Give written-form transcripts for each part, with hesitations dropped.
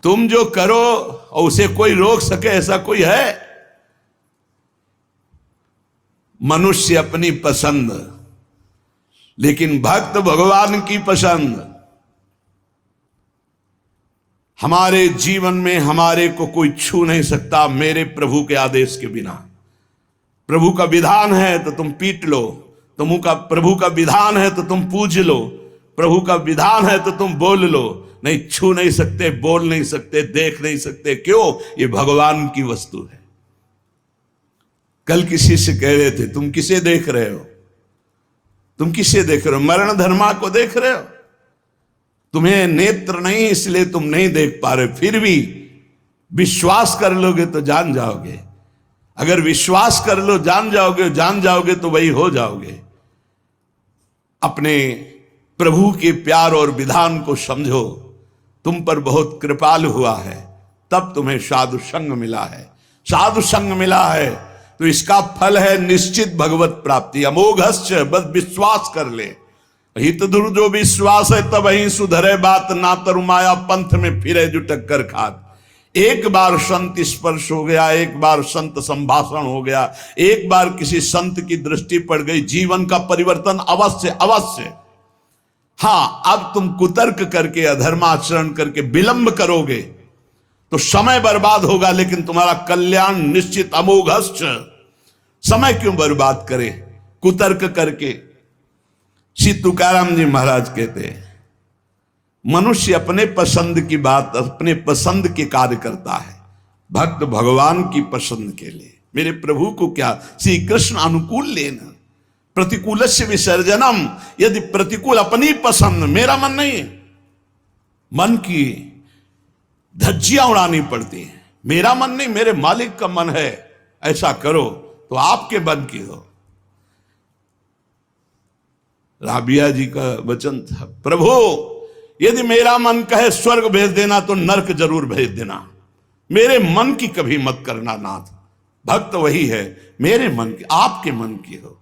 तुम जो करो और उसे कोई रोक सके ऐसा कोई है? मनुष्य अपनी पसंद, लेकिन भक्त भगवान की पसंद। हमारे जीवन में हमारे को कोई छू नहीं सकता मेरे प्रभु के आदेश के बिना। प्रभु का विधान है तो तुम पीट लो, प्रभु का विधान है तो तुम पूज लो, प्रभु का विधान है तो तुम बोल लो। नहीं, छू नहीं सकते, बोल नहीं सकते, देख नहीं सकते। क्यों? ये भगवान की वस्तु है। कल किसी से कह रहे थे, तुम किसे देख रहे हो? तुम किसे देख रहे हो? मरण धर्मा को देख रहे हो? तुम्हें नेत्र नहीं इसलिए तुम नहीं देख पा रहे, फिर भी विश्वास कर लोगे तो जान जाओगे। अगर विश्वास कर लो जान जाओगे तो वही हो जाओगे। अपने प्रभु के प्यार और विधान को समझो। तुम पर बहुत कृपालु हुआ है, तब तुम्हें साधु संग मिला है। साधु संग मिला है तो इसका फल है निश्चित भगवत प्राप्ति। अमोघश्च, बस विश्वास कर ले। हित दुर जो विश्वास है तब ही सुधरे बात, ना तरुमाया पंथ में फिरे जो टक्कर खात। एक बार संत स्पर्श हो गया, एक बार संत संभाषण हो गया, एक बार किसी संत की दृष्टि पड़ गई, जीवन का परिवर्तन अवश्य अवश्य। हाँ, अब तुम कुतर्क करके अधर्माचरण करके विलंब करोगे तो समय बर्बाद होगा, लेकिन तुम्हारा कल्याण निश्चित। अमोघश्च, समय क्यों बर्बाद करे कुतर्क करके? श्री तुकाराम जी महाराज कहते हैं, मनुष्य अपने पसंद की बात, अपने पसंद के कार्य करता है, भक्त भगवान की पसंद के लिए। मेरे प्रभु को क्या श्री कृष्ण अनुकूल लेना, प्रतिकूलस्य विसर्जनम। यदि प्रतिकूल अपनी पसंद, मेरा मन नहीं है, मन की धज्जियां उड़ानी पड़ती हैं। मेरा मन नहीं, मेरे मालिक का मन है, ऐसा करो तो आपके मन की हो। राबिया जी का वचन था, प्रभु यदि मेरा मन कहे स्वर्ग भेज देना तो नरक जरूर भेज देना, मेरे मन की कभी मत करना नाथ। भक्त वही है, मेरे मन की, आपके मन की हो,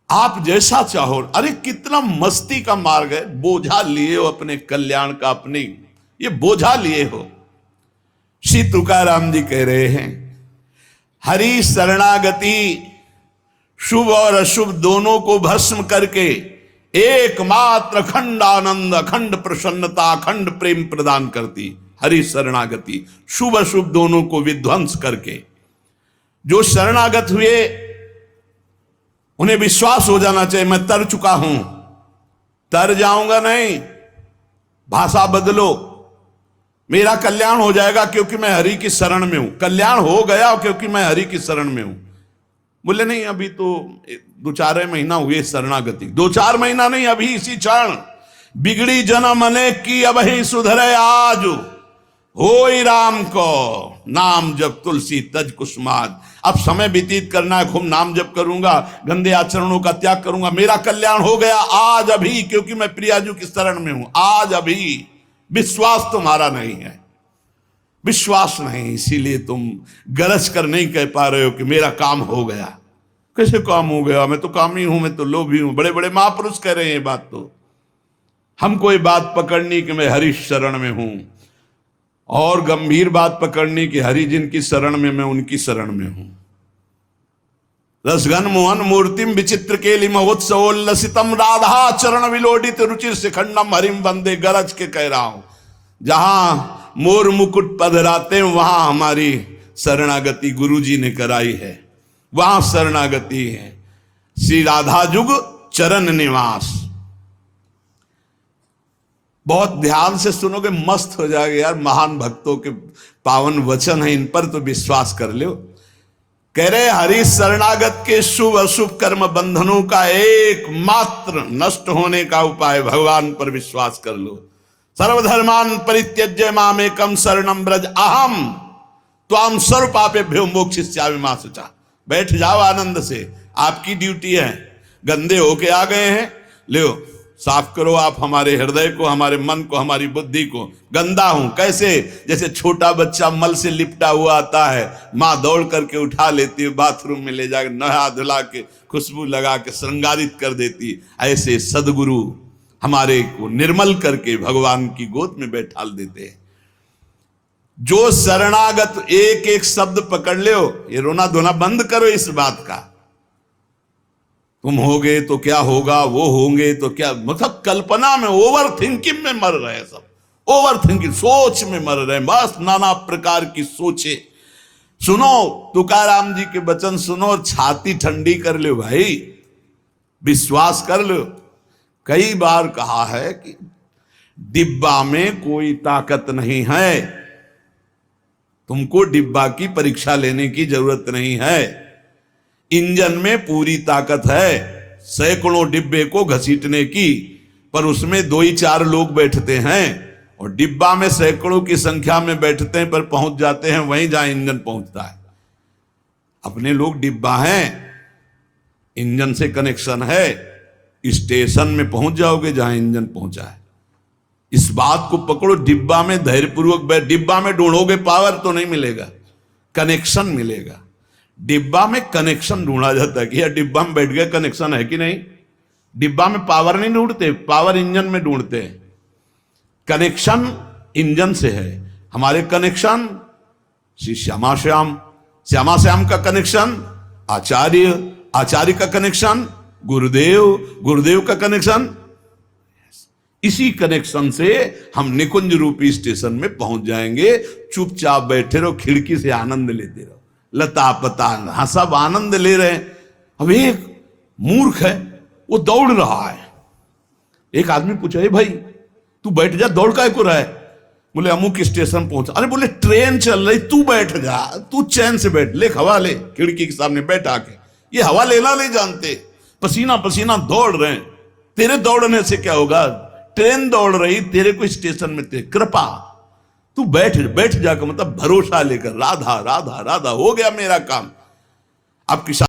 आप जैसा चाहो। अरे कितना मस्ती का मार्ग है। बोझा लिए हो अपने कल्याण का, अपनी ये बोझा लिए हो। श्री तुकाराम जी कह रहे हैं, हरि शरणागति शुभ और अशुभ दोनों को भस्म करके एकमात्र अखंड आनंद, अखंड प्रसन्नता, अखंड प्रेम प्रदान करती। हरि शरणागति, शुभ अशुभ दोनों को विध्वंस करके। जो शरणागत हुए उन्हें विश्वास हो जाना चाहिए, मैं तर चुका हूं, तर जाऊंगा नहीं, भाषा बदलो, मेरा कल्याण हो जाएगा क्योंकि मैं हरि की शरण में हूं। कल्याण हो गया क्योंकि मैं हरि की शरण में हूं। बोले नहीं, अभी तो 2-4 महीना हुए शरणागति। 2-4 महीना नहीं, अभी इसी क्षण। बिगड़ी जन्म अनेक की अब ही सुधरे आज, होई राम को नाम जब तुलसी तज कुसुमाज। अब समय व्यतीत करना है, खूब नाम जप करूंगा, गंदे आचरणों का त्याग करूंगा, मेरा कल्याण हो गया आज अभी, क्योंकि मैं प्रियाजू की शरण में हूं। आज अभी विश्वास तुम्हारा नहीं है, विश्वास नहीं, इसीलिए तुम गरज कर नहीं कह पा रहे हो कि मेरा काम हो गया। कैसे काम हो गया? मैं तो कामी हूं, मैं तो लोभी हूं। बड़े बड़े महापुरुष कह रहे हैं ये बात। तो हमको ये बात पकड़नी कि मैं हरि शरण में हूं, और गंभीर बात पकड़नी कि हरि जिनकी शरण में, मैं उनकी शरण में हूं। रसघन मोहन मूर्तिम विचित्र केलि महोत्सवोल्लसितम राधा चरण विलोडित रुचिर शिखंडम हरिम वंदे। गरज के कह रहा हूं, जहां मोर मुकुट पधराते वहां हमारी शरणागति गुरु जी ने कराई है, वहां शरणागति है। श्री राधा जुग चरण निवास। बहुत ध्यान से सुनोगे, मस्त हो जाएगा यार। महान भक्तों के पावन वचन है, इन पर तो विश्वास कर लो। कह रहे हरि शरणागत के शुभ अशुभ कर्म बंधनों का एकमात्र नष्ट होने का उपाय भगवान पर विश्वास कर लो। सर्वधर्मान परित्यज्य मामेकम शरणम ब्रज अहम त्वाम सर्व पापेभ्यो मोक्षयिष्यामि मा शुचा। बैठ जाओ आनंद से, आपकी ड्यूटी है। गंदे होके आ गए हैं, लो साफ करो आप हमारे हृदय को, हमारे मन को, हमारी बुद्धि को। गंदा हूं कैसे? जैसे छोटा बच्चा मल से लिपटा हुआ आता है, माँ दौड़ करके उठा लेती है, बाथरूम में ले जाकर नहा धुला के खुशबू लगा के श्रृंगारित कर देती। ऐसे सदगुरु हमारे को निर्मल करके भगवान की गोद में बैठाल देते हैं। जो शरणागत एक एक शब्द पकड़ ले, ये रोना धोना बंद करो इस बात का। तुम होगे तो क्या होगा, वो होंगे तो क्या, मतलब कल्पना में, ओवर थिंकिंग में मर रहे हैं सब, ओवर थिंकिंग, सोच में मर रहे हैं, बस नाना प्रकार की सोचे। सुनो तुकाराम जी के वचन सुनो, छाती ठंडी कर लो भाई, विश्वास कर लो। कई बार कहा है कि डिब्बा में कोई ताकत नहीं है, तुमको डिब्बा की परीक्षा लेने की जरूरत नहीं है, इंजन में पूरी ताकत है सैकड़ों डिब्बे को घसीटने की, पर उसमें 2 ही 4 लोग बैठते हैं, और डिब्बा में सैकड़ों की संख्या में बैठते हैं पर पहुंच जाते हैं वहीं जहां इंजन पहुंचता है। अपने लोग डिब्बा हैं, इंजन से कनेक्शन है, स्टेशन में पहुंच जाओगे जहां इंजन पहुंचा है। इस बात को पकड़ो, डिब्बा में धैर्यपूर्वक बैठ, डिब्बा में ढूंढोगे पावर तो नहीं मिलेगा, कनेक्शन मिलेगा। डिब्बा में कनेक्शन ढूंढा जाता है कि यार डिब्बा में बैठ गया, कनेक्शन है कि नहीं। डिब्बा में पावर नहीं ढूंढते, पावर इंजन में ढूंढते हैं। कनेक्शन इंजन से है, हमारे कनेक्शन श्री श्यामा श्याम, श्यामा श्याम का कनेक्शन आचार्य, आचार्य का कनेक्शन गुरुदेव, गुरुदेव का कनेक्शन, इसी कनेक्शन से हम निकुंज रूपी स्टेशन में पहुंच जाएंगे। चुपचाप बैठे रहो, खिड़की से आनंद लेते रहो, लता पता हाँ सब आनंद ले रहे हैं। अब एक मूर्ख है, वो दौड़ रहा है। एक आदमी पूछा, भाई तू बैठ जा, दौड़ काहे को रहा है? बोले अमुक स्टेशन पहुंचा। अरे बोले ट्रेन चल रही, तू बैठ जा, तू चैन से बैठ, ले हवा ले, खिड़की के सामने बैठ आके। ये हवा लेना नहीं जानते, पसीना पसीना दौड़ रहे हैं। तेरे दौड़ने से क्या होगा, ट्रेन दौड़ रही, तेरे को स्टेशन में थे, कृपा तू बैठ बैठ जाकर, मतलब भरोसा लेकर, राधा राधा राधा, हो गया मेरा काम। आपकी